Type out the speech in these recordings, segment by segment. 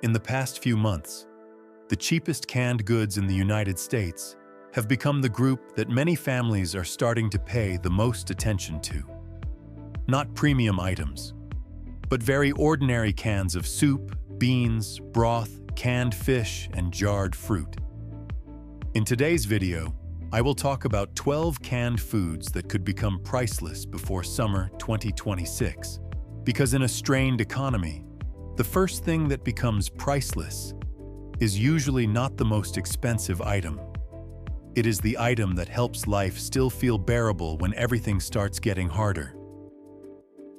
In the past few months, the cheapest canned goods in the United States have become the group that many families are starting to pay the most attention to. Not premium items, but very ordinary cans of soup, beans, broth, canned fish, and jarred fruit. In today's video, I will talk about 12 canned foods that could become priceless before summer 2026. Because in a strained economy, the first thing that becomes priceless is usually not the most expensive item. It is the item that helps life still feel bearable when everything starts getting harder.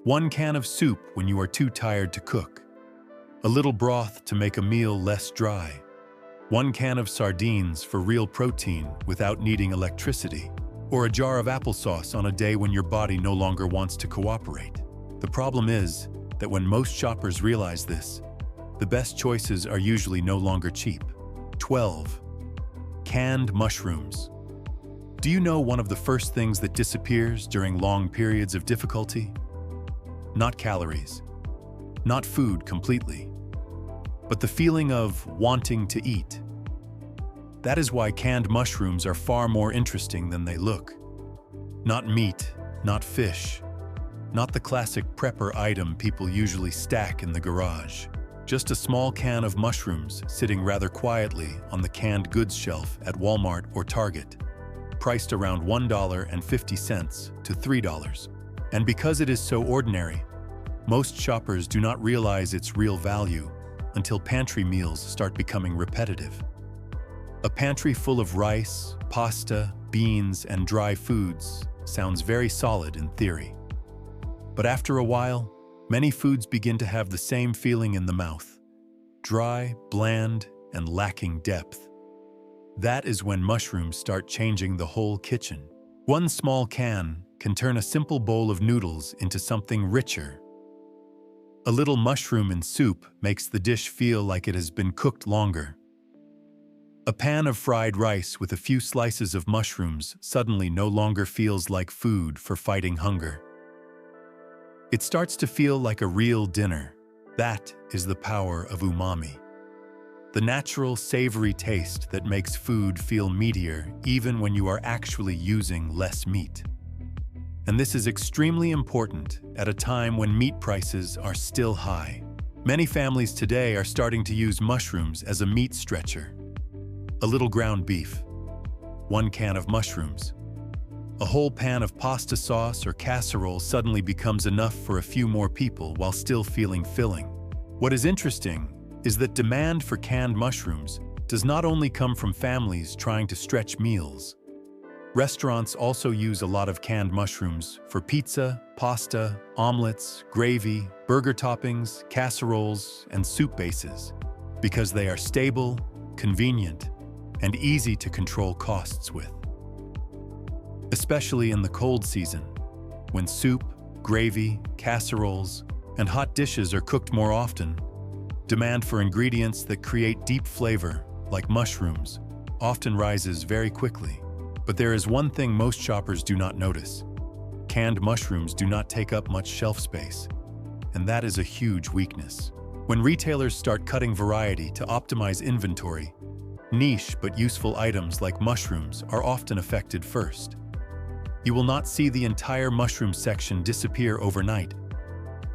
One can of soup when you are too tired to cook. A little broth to make a meal less dry. One can of sardines for real protein without needing electricity. Or a jar of applesauce on a day when your body no longer wants to cooperate. The problem is that when most shoppers realize this, the best choices are usually no longer cheap. 12. Canned mushrooms. Do you know one of the first things that disappears during long periods of difficulty? Not calories, not food completely, but the feeling of wanting to eat. That is why canned mushrooms are far more interesting than they look. Not meat, not fish, not the classic prepper item people usually stack in the garage. Just a small can of mushrooms sitting rather quietly on the canned goods shelf at Walmart or Target, priced around $1.50 to $3. And because it is so ordinary, most shoppers do not realize its real value until pantry meals start becoming repetitive. A pantry full of rice, pasta, beans, and dry foods sounds very solid in theory. But after a while, many foods begin to have the same feeling in the mouth. Dry, bland, and lacking depth. That is when mushrooms start changing the whole kitchen. One small can turn a simple bowl of noodles into something richer. A little mushroom in soup makes the dish feel like it has been cooked longer. A pan of fried rice with a few slices of mushrooms suddenly no longer feels like food for fighting hunger. It starts to feel like a real dinner. That is the power of umami. The natural, savory taste that makes food feel meatier even when you are actually using less meat. And this is extremely important at a time when meat prices are still high. Many families today are starting to use mushrooms as a meat stretcher. A little ground beef, one can of mushrooms. A whole pan of pasta sauce or casserole suddenly becomes enough for a few more people while still feeling filling. What is interesting is that demand for canned mushrooms does not only come from families trying to stretch meals. Restaurants also use a lot of canned mushrooms for pizza, pasta, omelets, gravy, burger toppings, casseroles, and soup bases because they are stable, convenient, and easy to control costs with. Especially in the cold season, when soup, gravy, casseroles, and hot dishes are cooked more often, demand for ingredients that create deep flavor, like mushrooms, often rises very quickly. But there is one thing most shoppers do not notice. Canned mushrooms do not take up much shelf space, and that is a huge weakness. When retailers start cutting variety to optimize inventory, niche but useful items like mushrooms are often affected first. You will not see the entire mushroom section disappear overnight.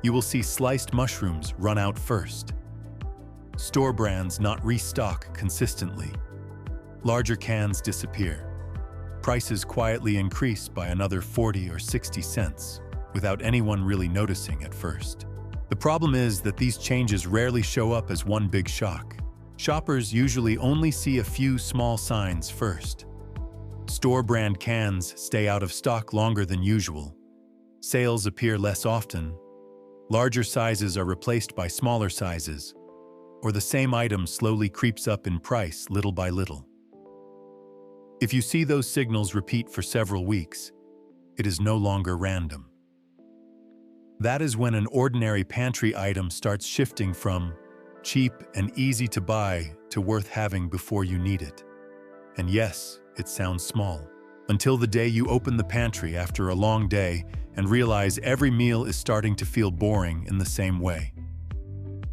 You will see sliced mushrooms run out first. Store brands not restock consistently. Larger cans disappear. Prices quietly increase by another 40 or 60 cents, without anyone really noticing at first. The problem is that these changes rarely show up as one big shock. Shoppers usually only see a few small signs first. Store brand cans stay out of stock longer than usual. Sales appear less often. Larger sizes are replaced by smaller sizes, or the same item slowly creeps up in price little by little. If you see those signals repeat for several weeks, it is no longer random. That is when an ordinary pantry item starts shifting from cheap and easy to buy to worth having before you need it. And yes, it sounds small, until the day you open the pantry after a long day and realize every meal is starting to feel boring in the same way.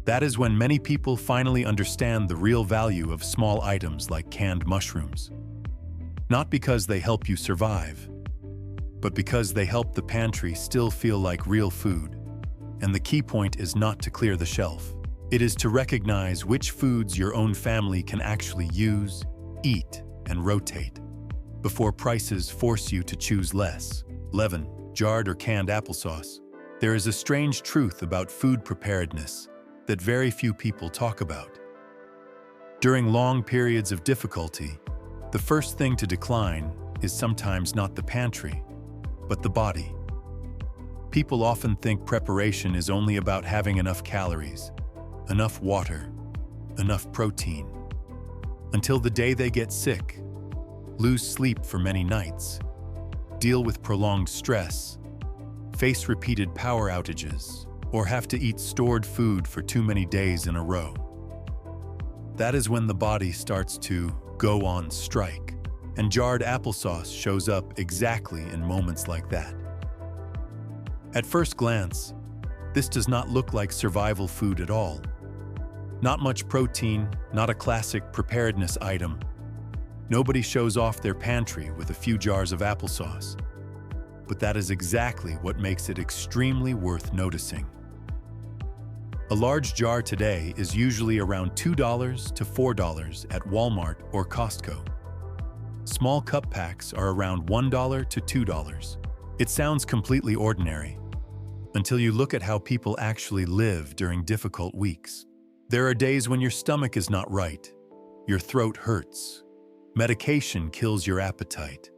That is when many people finally understand the real value of small items like canned mushrooms. Not because they help you survive, but because they help the pantry still feel like real food. And the key point is not to clear the shelf. It is to recognize which foods your own family can actually use, eat, and rotate, before prices force you to choose less. 11. Jarred or canned applesauce. There is a strange truth about food preparedness that very few people talk about. During long periods of difficulty, the first thing to decline is sometimes not the pantry, but the body. People often think preparation is only about having enough calories, enough water, enough protein, until the day they get sick, lose sleep for many nights, deal with prolonged stress, face repeated power outages, or have to eat stored food for too many days in a row. That is when the body starts to go on strike, and jarred applesauce shows up exactly in moments like that. At first glance, this does not look like survival food at all. Not much protein, not a classic preparedness item. Nobody shows off their pantry with a few jars of applesauce. But that is exactly what makes it extremely worth noticing. A large jar today is usually around $2 to $4 at Walmart or Costco. Small cup packs are around $1 to $2. It sounds completely ordinary, until you look at how people actually live during difficult weeks. There are days when your stomach is not right, your throat hurts, medication kills your appetite,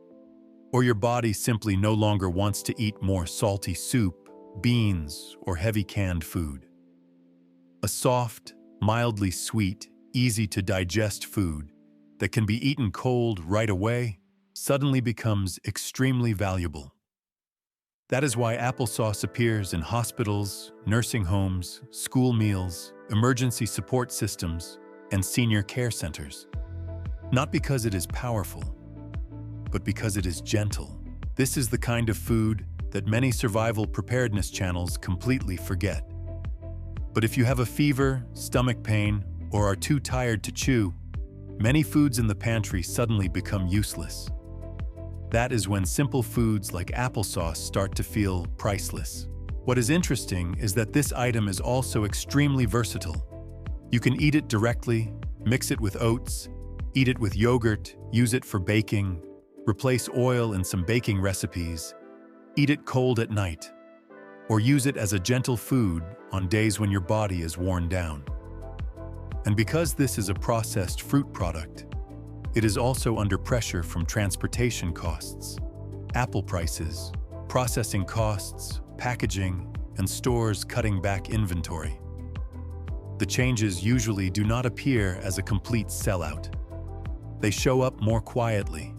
or your body simply no longer wants to eat more salty soup, beans, or heavy canned food. A soft, mildly sweet, easy-to-digest food that can be eaten cold right away suddenly becomes extremely valuable. That is why applesauce appears in hospitals, nursing homes, school meals, emergency support systems, and senior care centers. Not because it is powerful, but because it is gentle. This is the kind of food that many survival preparedness channels completely forget. But if you have a fever, stomach pain, or are too tired to chew, many foods in the pantry suddenly become useless. That is when simple foods like applesauce start to feel priceless. What is interesting is that this item is also extremely versatile. You can eat it directly, mix it with oats, eat it with yogurt, use it for baking, replace oil in some baking recipes, eat it cold at night, or use it as a gentle food on days when your body is worn down. And because this is a processed fruit product, it is also under pressure from transportation costs, apple prices, processing costs, packaging, and stores cutting back inventory. The changes usually do not appear as a complete sellout. They show up more quietly.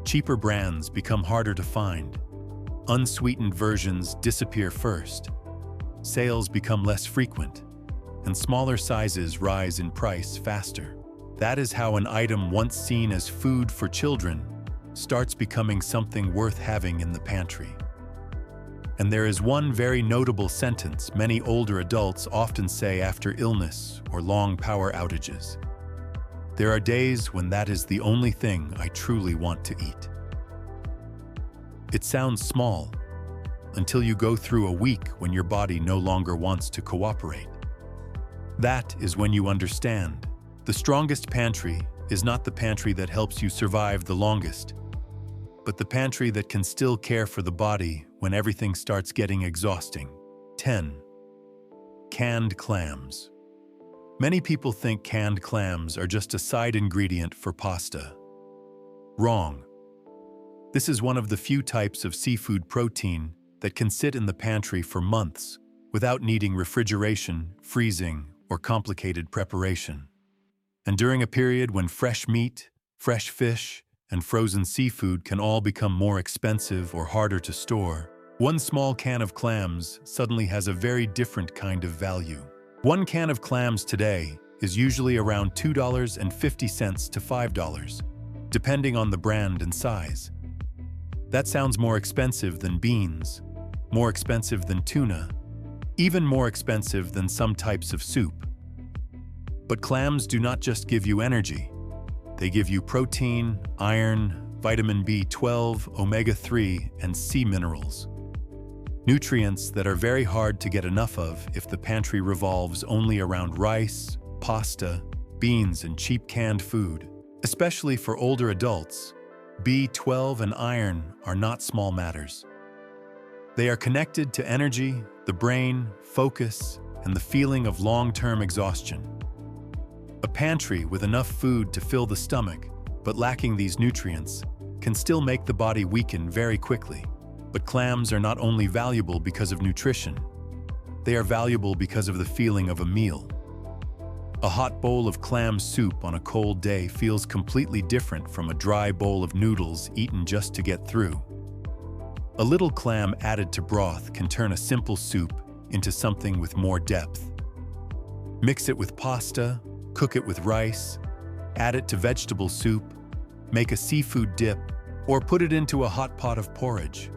Cheaper brands become harder to find. Unsweetened versions disappear first. Sales become less frequent, and smaller sizes rise in price faster. That is how an item once seen as food for children starts becoming something worth having in the pantry. And there is one very notable sentence many older adults often say after illness or long power outages. There are days when that is the only thing I truly want to eat. It sounds small until you go through a week when your body no longer wants to cooperate. That is when you understand. The strongest pantry is not the pantry that helps you survive the longest, but the pantry that can still care for the body when everything starts getting exhausting. 10. Canned clams. Many people think canned clams are just a side ingredient for pasta. Wrong. This is one of the few types of seafood protein that can sit in the pantry for months without needing refrigeration, freezing, or complicated preparation. And during a period when fresh meat, fresh fish, and frozen seafood can all become more expensive or harder to store, one small can of clams suddenly has a very different kind of value. One can of clams today is usually around $2.50 to $5, depending on the brand and size. That sounds more expensive than beans, more expensive than tuna, even more expensive than some types of soup. But clams do not just give you energy. They give you protein, iron, vitamin B12, omega-3, and C minerals. Nutrients that are very hard to get enough of if the pantry revolves only around rice, pasta, beans, and cheap canned food. Especially for older adults, B12 and iron are not small matters. They are connected to energy, the brain, focus, and the feeling of long-term exhaustion. A pantry with enough food to fill the stomach, but lacking these nutrients, can still make the body weaken very quickly. But clams are not only valuable because of nutrition, they are valuable because of the feeling of a meal. A hot bowl of clam soup on a cold day feels completely different from a dry bowl of noodles eaten just to get through. A little clam added to broth can turn a simple soup into something with more depth. Mix it with pasta, cook it with rice, add it to vegetable soup, make a seafood dip, or put it into a hot pot of porridge.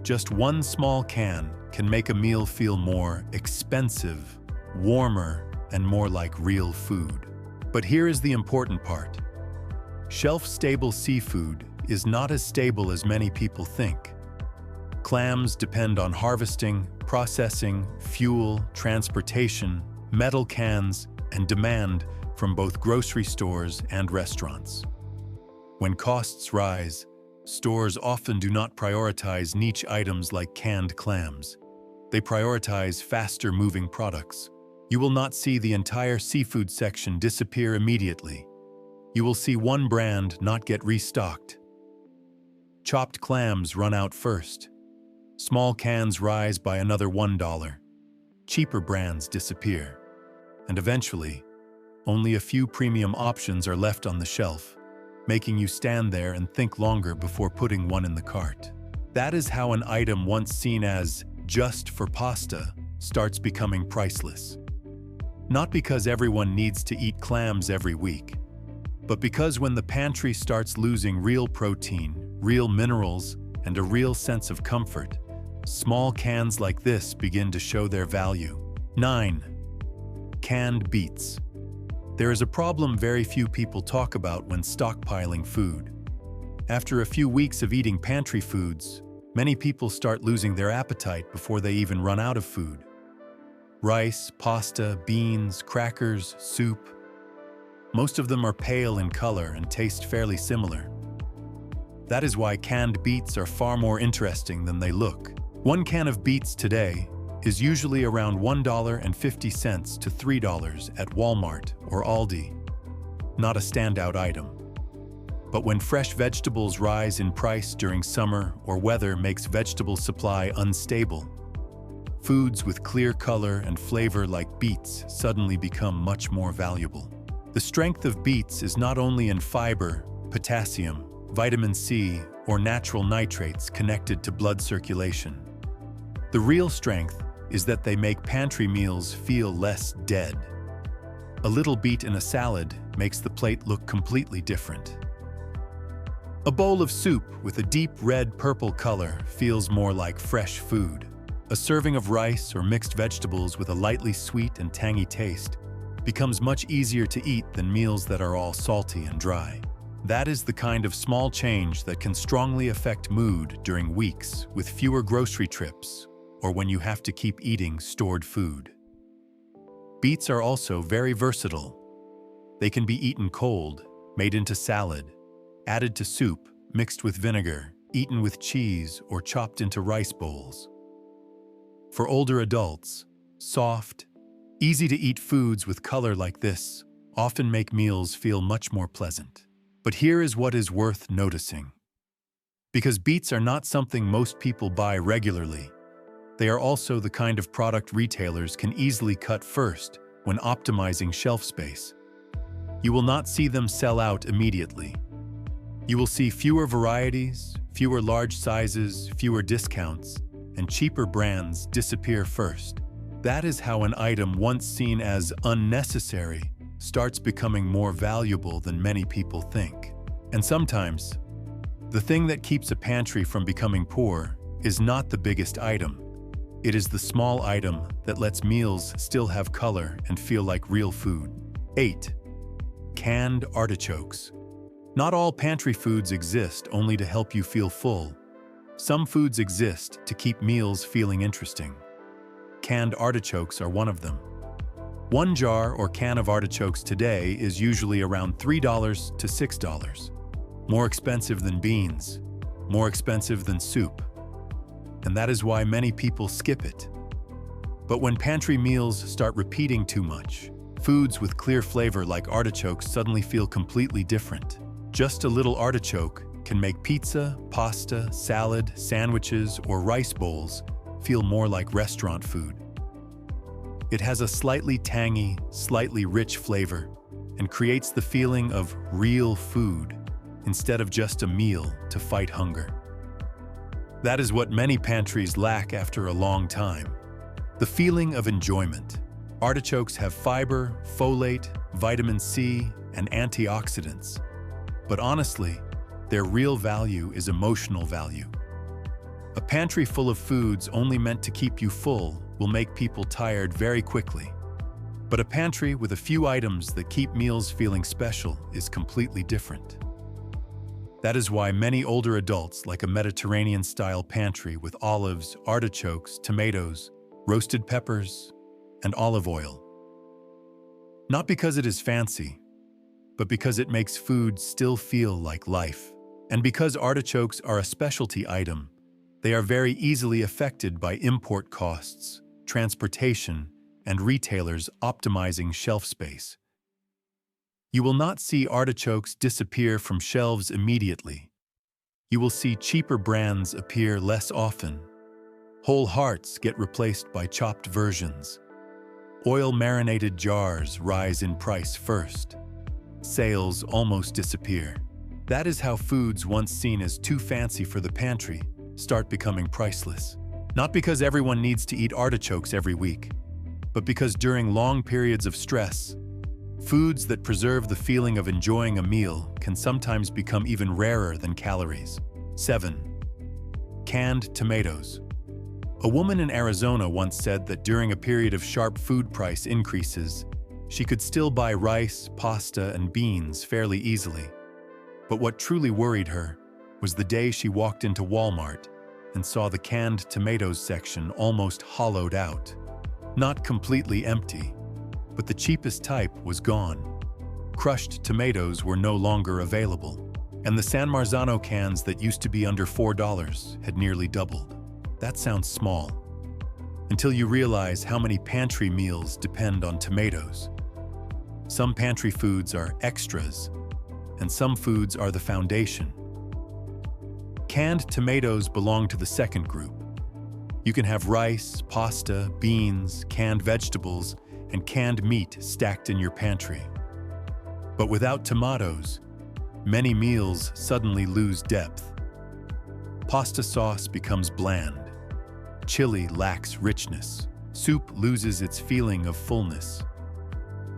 Just one small can make a meal feel more expensive, warmer, and more like real food. But here is the important part. Shelf-stable seafood is not as stable as many people think. Clams depend on harvesting, processing, fuel, transportation, metal cans, and demand from both grocery stores and restaurants. When costs rise, stores often do not prioritize niche items like canned clams. They prioritize faster-moving products. You will not see the entire seafood section disappear immediately. You will see one brand not get restocked. Chopped clams run out first. Small cans rise by another $1. Cheaper brands disappear. And eventually, only a few premium options are left on the shelf, making you stand there and think longer before putting one in the cart. That is how an item once seen as just for pasta starts becoming priceless. Not because everyone needs to eat clams every week, but because when the pantry starts losing real protein, real minerals, and a real sense of comfort, small cans like this begin to show their value. 9. Canned beets. There is a problem very few people talk about when stockpiling food. After a few weeks of eating pantry foods, many people start losing their appetite before they even run out of food. Rice, pasta, beans, crackers, soup. Most of them are pale in color and taste fairly similar. That is why canned beets are far more interesting than they look. One can of beets today is usually around $1.50 to $3 at Walmart or Aldi. Not a standout item. But when fresh vegetables rise in price during summer or weather makes vegetable supply unstable, foods with clear color and flavor like beets suddenly become much more valuable. The strength of beets is not only in fiber, potassium, vitamin C, or natural nitrates connected to blood circulation. The real strength is that they make pantry meals feel less dead. A little beet in a salad makes the plate look completely different. A bowl of soup with a deep red-purple color feels more like fresh food. A serving of rice or mixed vegetables with a lightly sweet and tangy taste becomes much easier to eat than meals that are all salty and dry. That is the kind of small change that can strongly affect mood during weeks with fewer grocery trips or when you have to keep eating stored food. Beets are also very versatile. They can be eaten cold, made into salad, added to soup, mixed with vinegar, eaten with cheese, or chopped into rice bowls. For older adults, soft, easy-to-eat foods with color like this often make meals feel much more pleasant. But here is what is worth noticing. Because beets are not something most people buy regularly, they are also the kind of product retailers can easily cut first when optimizing shelf space. You will not see them sell out immediately. You will see fewer varieties, fewer large sizes, fewer discounts, and cheaper brands disappear first. That is how an item once seen as unnecessary starts becoming more valuable than many people think. And sometimes, the thing that keeps a pantry from becoming poor is not the biggest item. It is the small item that lets meals still have color and feel like real food. 8. Canned artichokes. Not all pantry foods exist only to help you feel full. Some foods exist to keep meals feeling interesting. Canned artichokes are one of them. One jar or can of artichokes today is usually around $3 to $6. More expensive than beans, more expensive than soup. And that is why many people skip it. But when pantry meals start repeating too much, foods with clear flavor like artichokes suddenly feel completely different. Just a little artichoke can make pizza, pasta, salad, sandwiches, or rice bowls feel more like restaurant food. It has a slightly tangy, slightly rich flavor and creates the feeling of real food instead of just a meal to fight hunger. That is what many pantries lack after a long time. The feeling of enjoyment. Artichokes have fiber, folate, vitamin C, and antioxidants. But honestly, their real value is emotional value. A pantry full of foods only meant to keep you full will make people tired very quickly. But a pantry with a few items that keep meals feeling special is completely different. That is why many older adults like a Mediterranean-style pantry with olives, artichokes, tomatoes, roasted peppers, and olive oil. Not because it is fancy, but because it makes food still feel like life. And because artichokes are a specialty item, they are very easily affected by import costs, transportation, and retailers optimizing shelf space. You will not see artichokes disappear from shelves immediately. You will see cheaper brands appear less often. Whole hearts get replaced by chopped versions. Oil-marinated jars rise in price first. Sales almost disappear. That is how foods once seen as too fancy for the pantry start becoming priceless. Not because everyone needs to eat artichokes every week, but because during long periods of stress, foods that preserve the feeling of enjoying a meal can sometimes become even rarer than calories. 7. Canned tomatoes. A woman in Arizona once said that during a period of sharp food price increases, she could still buy rice, pasta, and beans fairly easily. But what truly worried her was the day she walked into Walmart and saw the canned tomatoes section almost hollowed out. Not completely empty, but the cheapest type was gone. Crushed tomatoes were no longer available, and the San Marzano cans that used to be under $4 had nearly doubled. That sounds small, until you realize how many pantry meals depend on tomatoes. Some pantry foods are extras, and some foods are the foundation. Canned tomatoes belong to the second group. You can have rice, pasta, beans, canned vegetables, and canned meat stacked in your pantry. But without tomatoes, many meals suddenly lose depth. Pasta sauce becomes bland. Chili lacks richness. Soup loses its feeling of fullness.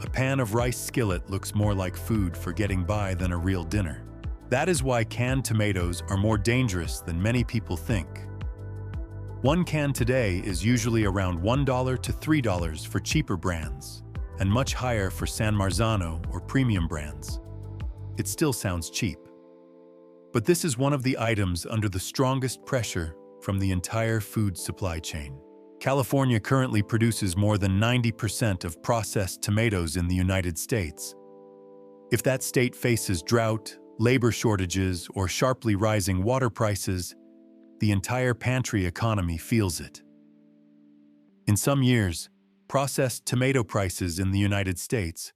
A pan of rice skillet looks more like food for getting by than a real dinner. That is why canned tomatoes are more dangerous than many people think. One can today is usually around $1 to $3 for cheaper brands, and much higher for San Marzano or premium brands. It still sounds cheap. But this is one of the items under the strongest pressure from the entire food supply chain. California currently produces more than 90% of processed tomatoes in the United States. If that state faces drought, labor shortages, or sharply rising water prices, the entire pantry economy feels it. In some years, processed tomato prices in the United States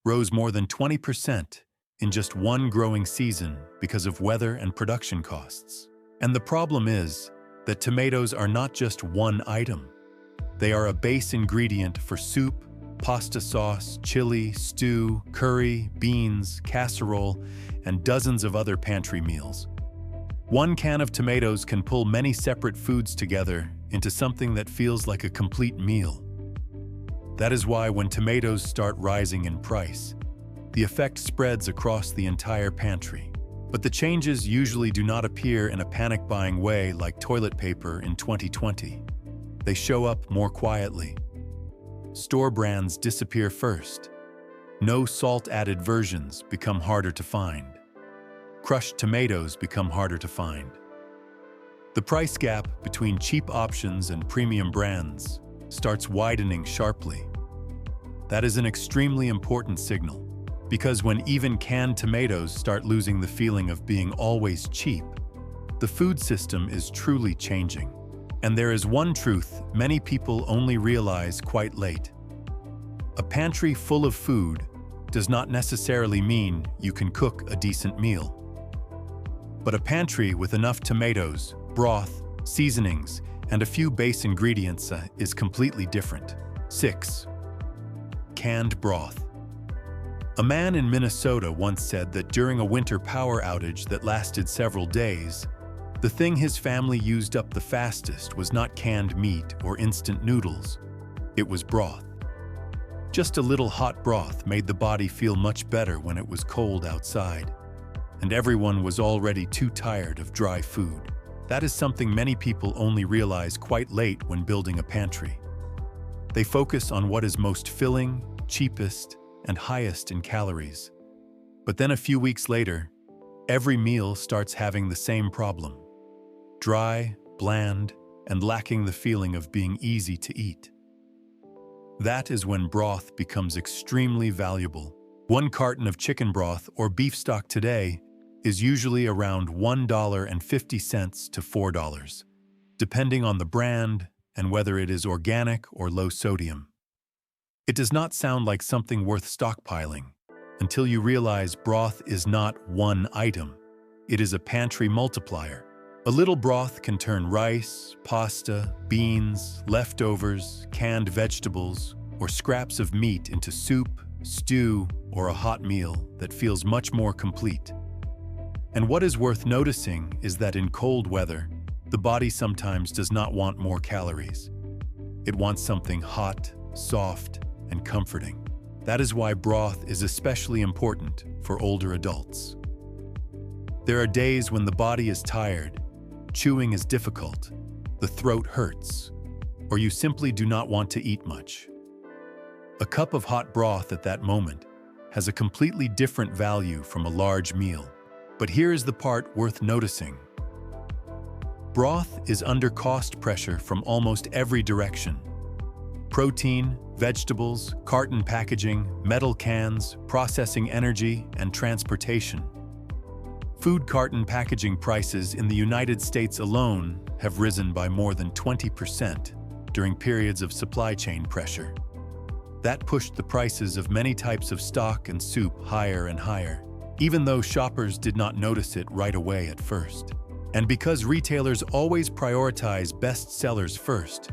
rose more than 20% in just one growing season because of weather and production costs. And the problem is that tomatoes are not just one item. They are a base ingredient for soup, pasta sauce, chili, stew, curry, beans, casserole, and dozens of other pantry meals. One can of tomatoes can pull many separate foods together into something that feels like a complete meal. That is why when tomatoes start rising in price, the effect spreads across the entire pantry. But the changes usually do not appear in a panic-buying way like toilet paper in 2020. they show up more quietly. Store brands disappear first. No salt-added versions become harder to find. Crushed tomatoes become harder to find. The price gap between cheap options and premium brands starts widening sharply. That is an extremely important signal, because when even canned tomatoes start losing the feeling of being always cheap, the food system is truly changing. And there is one truth many people only realize quite late. A pantry full of food does not necessarily mean you can cook a decent meal. But a pantry with enough tomatoes, broth, seasonings, and a few base ingredients is completely different. 6. Canned broth. A man in Minnesota once said that during a winter power outage that lasted several days, the thing his family used up the fastest was not canned meat or instant noodles. It was broth. Just a little hot broth made the body feel much better when it was cold outside, and everyone was already too tired of dry food. That is something many people only realize quite late when building a pantry. They focus on what is most filling, cheapest, and highest in calories. But then a few weeks later, every meal starts having the same problem. Dry, bland, and lacking the feeling of being easy to eat. That is when broth becomes extremely valuable. One carton of chicken broth or beef stock today is usually around $1.50 to $4, depending on the brand and whether it is organic or low sodium. It does not sound like something worth stockpiling until you realize broth is not one item. It is a pantry multiplier. A little broth can turn rice, pasta, beans, leftovers, canned vegetables, or scraps of meat into soup, stew, or a hot meal that feels much more complete. And what is worth noticing is that in cold weather, the body sometimes does not want more calories. It wants something hot, soft, and comforting. That is why broth is especially important for older adults. There are days when the body is tired, chewing is difficult, the throat hurts, or you simply do not want to eat much. A cup of hot broth at that moment has a completely different value from a large meal. But here is the part worth noticing. Broth is under cost pressure from almost every direction. Protein, vegetables, carton packaging, metal cans, processing energy, and transportation. Food carton packaging prices in the United States alone have risen by more than 20% during periods of supply chain pressure. That pushed the prices of many types of stock and soup higher and higher, even though shoppers did not notice it right away at first. And because retailers always prioritize best sellers first,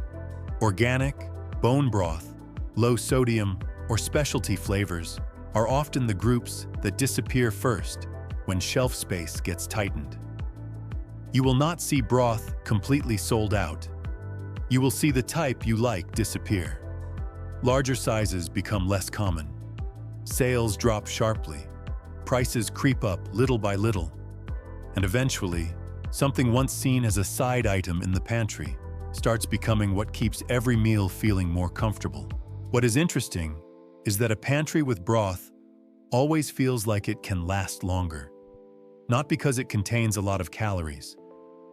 organic, bone broth, low sodium, or specialty flavors are often the groups that disappear first when shelf space gets tightened. You will not see broth completely sold out. You will see the type you like disappear. Larger sizes become less common. Sales drop sharply. Prices creep up little by little. And eventually, something once seen as a side item in the pantry starts becoming what keeps every meal feeling more comfortable. What is interesting is that a pantry with broth always feels like it can last longer. Not because it contains a lot of calories,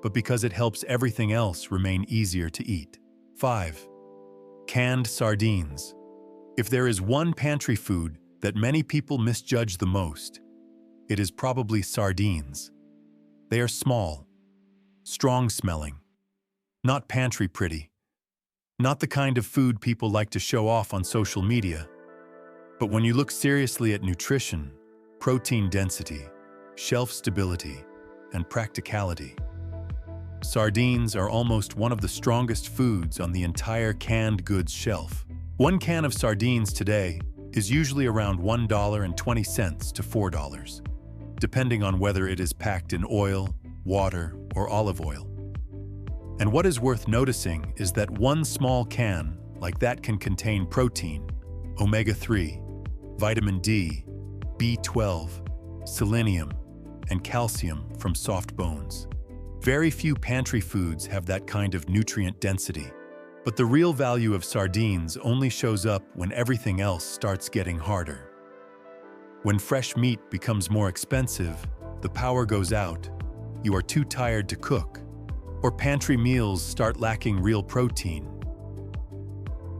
but because it helps everything else remain easier to eat. 5. Canned sardines. If there is one pantry food that many people misjudge the most, it is probably sardines. They are small, strong-smelling, not pantry pretty, not the kind of food people like to show off on social media. But when you look seriously at nutrition, protein density, shelf stability, and practicality, sardines are almost one of the strongest foods on the entire canned goods shelf. One can of sardines today is usually around $1.20 to $4, depending on whether it is packed in oil, water, or olive oil. And what is worth noticing is that one small can like that can contain protein, omega-3, vitamin D, B12, selenium, and calcium from soft bones. Very few pantry foods have that kind of nutrient density, But the real value of sardines only shows up when everything else starts getting harder. When fresh meat becomes more expensive, the power goes out, you are too tired to cook, or pantry meals start lacking real protein.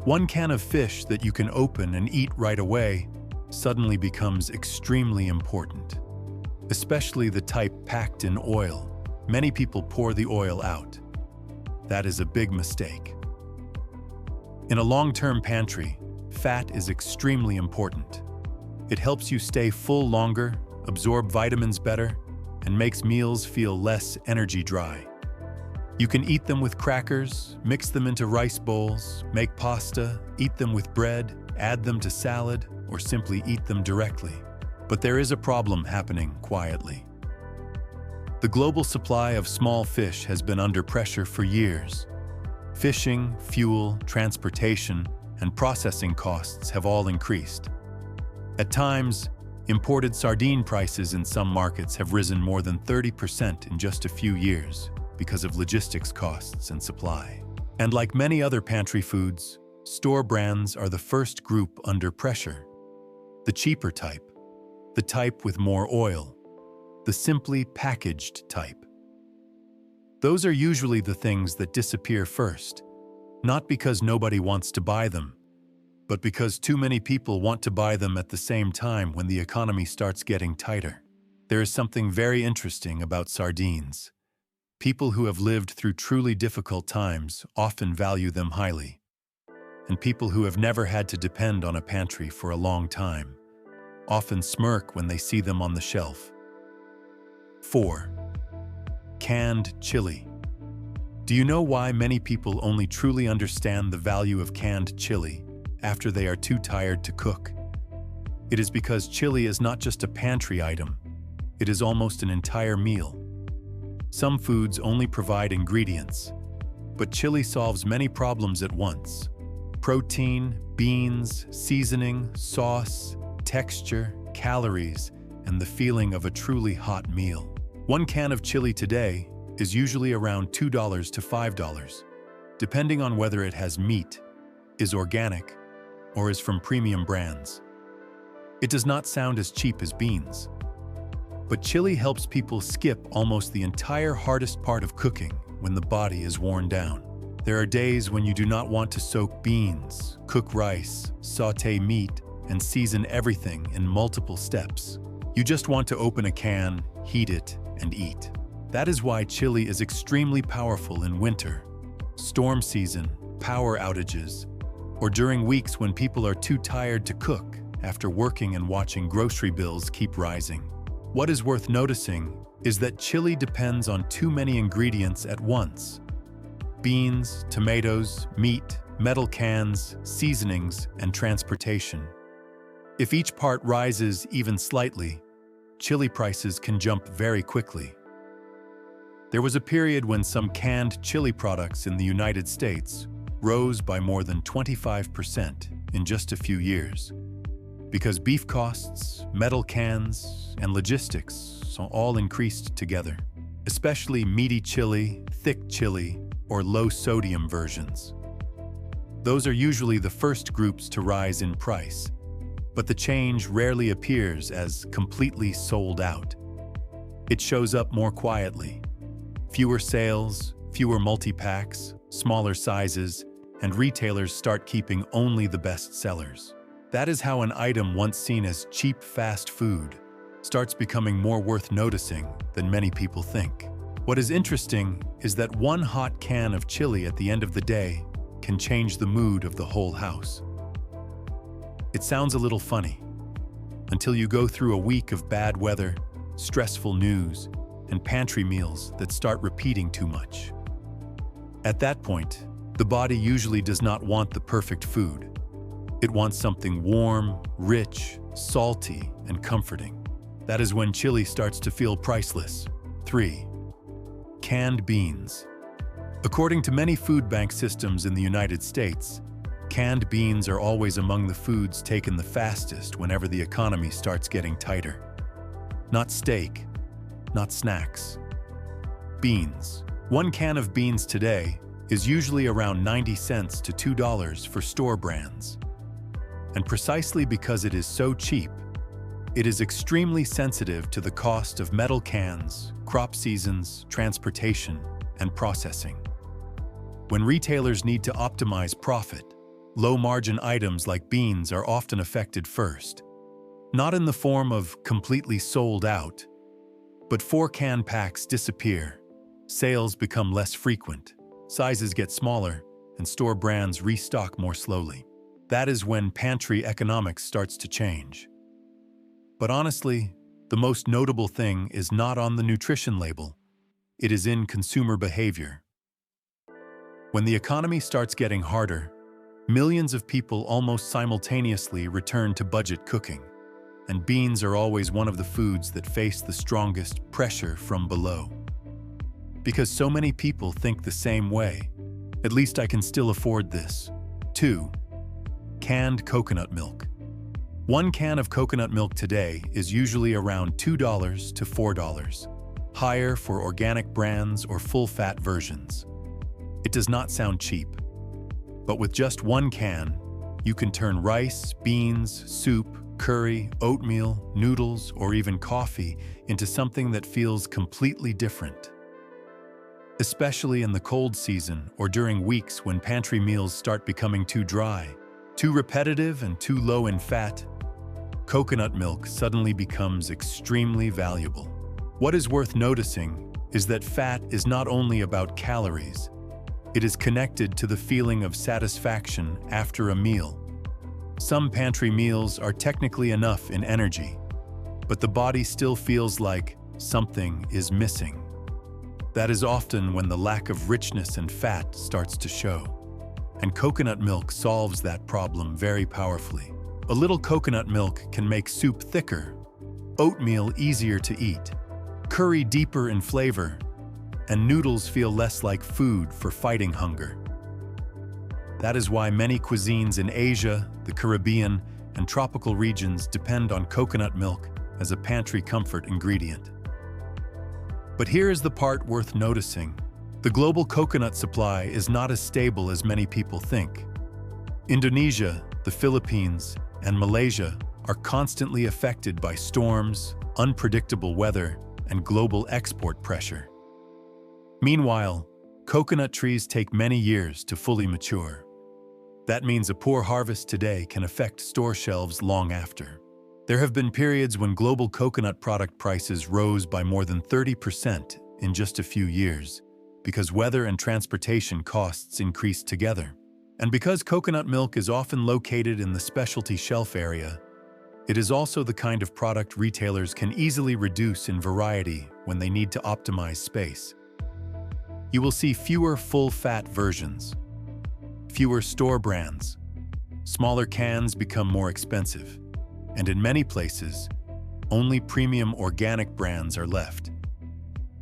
One can of fish that you can open and eat right away suddenly becomes extremely important, especially the type packed in oil. Many people pour the oil out. That is a big mistake. In a long-term pantry, fat is extremely important. It helps you stay full longer, absorb vitamins better, and makes meals feel less energy dry. You can eat them with crackers, mix them into rice bowls, make pasta, eat them with bread, add them to salad, or simply eat them directly. But there is a problem happening quietly. The global supply of small fish has been under pressure for years. Fishing, fuel, transportation, and processing costs have all increased. At times, imported sardine prices in some markets have risen more than 30% in just a few years because of logistics costs and supply. And like many other pantry foods, store brands are the first group under pressure. The cheaper type, the type with more oil, the simply packaged type. Those are usually the things that disappear first, not because nobody wants to buy them, but because too many people want to buy them at the same time when the economy starts getting tighter. There is something very interesting about sardines. People who have lived through truly difficult times often value them highly, and people who have never had to depend on a pantry for a long time often smirk when they see them on the shelf. 4. Canned chili. Do you know why many people only truly understand the value of canned chili after they are too tired to cook? It is because chili is not just a pantry item, it is almost an entire meal. Some foods only provide ingredients, but chili solves many problems at once. Protein, beans, seasoning, sauce, texture, calories, and the feeling of a truly hot meal. One can of chili today is usually around $2 to $5, depending on whether it has meat, is organic, or is from premium brands. It does not sound as cheap as beans. But chili helps people skip almost the entire hardest part of cooking when the body is worn down. There are days when you do not want to soak beans, cook rice, sauté meat, and season everything in multiple steps. You just want to open a can, heat it, and eat. That is why chili is extremely powerful in winter, storm season, power outages, or during weeks when people are too tired to cook after working and watching grocery bills keep rising. What is worth noticing is that chili depends on too many ingredients at once: beans, tomatoes, meat, metal cans, seasonings, and transportation. If each part rises even slightly, chili prices can jump very quickly. There was a period when some canned chili products in the United States rose by more than 25% in just a few years, because beef costs, metal cans, and logistics all increased together, especially meaty chili, thick chili, or low-sodium versions. Those are usually the first groups to rise in price, but the change rarely appears as completely sold out. It shows up more quietly. Fewer sales, fewer multi-packs, smaller sizes, and retailers start keeping only the best sellers. That is how an item once seen as cheap fast food starts becoming more worth noticing than many people think. What is interesting is that one hot can of chili at the end of the day can change the mood of the whole house. It sounds a little funny, until you go through a week of bad weather, stressful news, and pantry meals that start repeating too much. At that point, the body usually does not want the perfect food. It wants something warm, rich, salty, and comforting. That is when chili starts to feel priceless. 3. Canned beans. According to many food bank systems in the United States, canned beans are always among the foods taken the fastest whenever the economy starts getting tighter. Not steak, not snacks. Beans. One can of beans today is usually around 90 cents to $2 for store brands. And precisely because it is so cheap, it is extremely sensitive to the cost of metal cans, crop seasons, transportation, and processing. When retailers need to optimize profit, low-margin items like beans are often affected first. Not in the form of completely sold out, but 4-can packs disappear, sales become less frequent, sizes get smaller, and store brands restock more slowly. That is when pantry economics starts to change. But honestly, the most notable thing is not on the nutrition label. It is in consumer behavior. When the economy starts getting harder, millions of people almost simultaneously return to budget cooking, and beans are always one of the foods that face the strongest pressure from below. Because so many people think the same way, at least I can still afford this. 2. Canned coconut milk. 1 can of coconut milk today is usually around $2 to $4, higher for organic brands or full-fat versions. It does not sound cheap, but with just 1 can, you can turn rice, beans, soup, curry, oatmeal, noodles, or even coffee into something that feels completely different. Especially in the cold season or during weeks when pantry meals start becoming too dry, too repetitive, and too low in fat, coconut milk suddenly becomes extremely valuable. What is worth noticing is that fat is not only about calories, it is connected to the feeling of satisfaction after a meal. Some pantry meals are technically enough in energy, but the body still feels like something is missing. That is often when the lack of richness and fat starts to show. And coconut milk solves that problem very powerfully. A little coconut milk can make soup thicker, oatmeal easier to eat, curry deeper in flavor, and noodles feel less like food for fighting hunger. That is why many cuisines in Asia, the Caribbean, and tropical regions depend on coconut milk as a pantry comfort ingredient. But here is the part worth noticing. The global coconut supply is not as stable as many people think. Indonesia, the Philippines, and Malaysia are constantly affected by storms, unpredictable weather, and global export pressure. Meanwhile, coconut trees take many years to fully mature. That means a poor harvest today can affect store shelves long after. There have been periods when global coconut product prices rose by more than 30% in just a few years, because weather and transportation costs increased together. And because coconut milk is often located in the specialty shelf area, it is also the kind of product retailers can easily reduce in variety when they need to optimize space. You will see fewer full-fat versions, fewer store brands, smaller cans become more expensive, and in many places, only premium organic brands are left.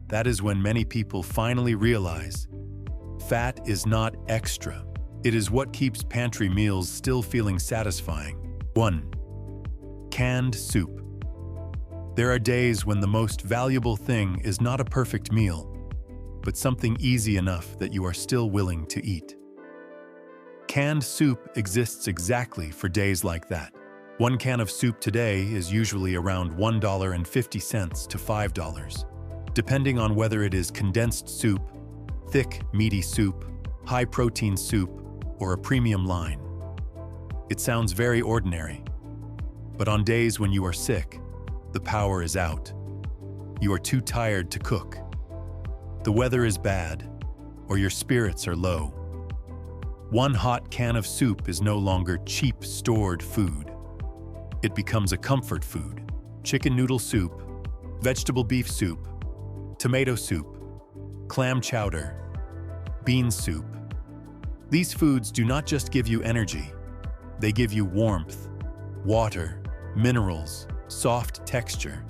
That is when many people finally realize fat is not extra. It is what keeps pantry meals still feeling satisfying. 1. Canned soup. There are days when the most valuable thing is not a perfect meal, but something easy enough that you are still willing to eat. Canned soup exists exactly for days like that. 1 can of soup today is usually around $1.50 to $5, depending on whether it is condensed soup, thick, meaty soup, high-protein soup, or a premium line. It sounds very ordinary, but on days when you are sick, the power is out. You are too tired to cook. The weather is bad, or your spirits are low. 1 hot can of soup is no longer cheap stored food. It becomes a comfort food. Chicken noodle soup, vegetable beef soup, tomato soup, clam chowder, bean soup. These foods do not just give you energy, they give you warmth, water, minerals, soft texture,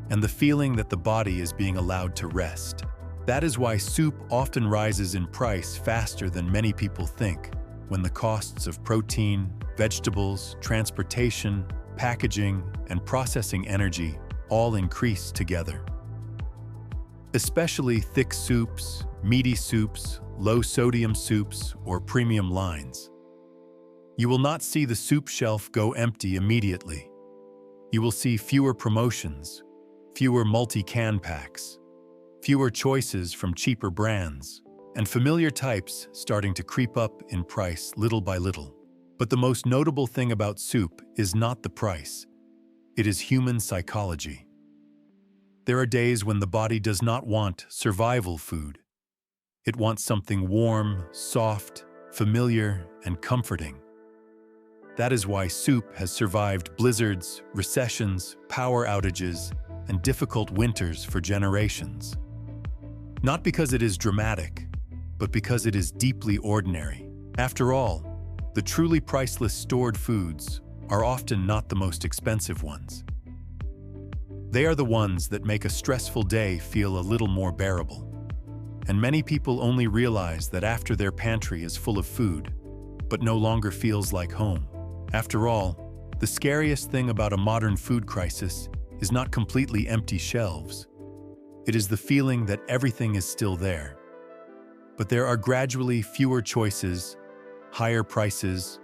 and the feeling that the body is being allowed to rest. That is why soup often rises in price faster than many people think, when the costs of protein, vegetables, transportation, packaging, and processing energy all increase together. Especially thick soups, meaty soups, low-sodium soups, or premium lines. You will not see the soup shelf go empty immediately. You will see fewer promotions, fewer multi-can packs, fewer choices from cheaper brands, and familiar types starting to creep up in price little by little. But the most notable thing about soup is not the price. It is human psychology. There are days when the body does not want survival food. It wants something warm, soft, familiar, and comforting. That is why soup has survived blizzards, recessions, power outages, and difficult winters for generations. Not because it is dramatic, but because it is deeply ordinary. After all, the truly priceless stored foods are often not the most expensive ones. They are the ones that make a stressful day feel a little more bearable. And many people only realize that after their pantry is full of food, but no longer feels like home. After all, the scariest thing about a modern food crisis is not completely empty shelves. It is the feeling that everything is still there. But there are gradually fewer choices, higher prices,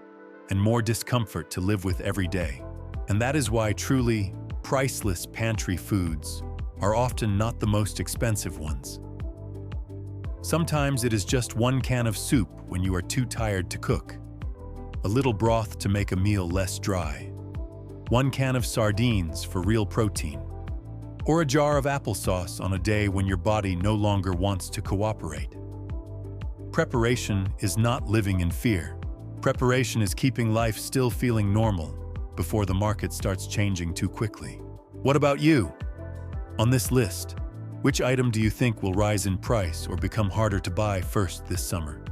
and more discomfort to live with every day. And that is why truly priceless pantry foods are often not the most expensive ones. Sometimes it is just one can of soup when you are too tired to cook, a little broth to make a meal less dry, one can of sardines for real protein, or a jar of applesauce on a day when your body no longer wants to cooperate. Preparation is not living in fear. Preparation is keeping life still feeling normal before the market starts changing too quickly. What about you? On this list, which item do you think will rise in price or become harder to buy first this summer?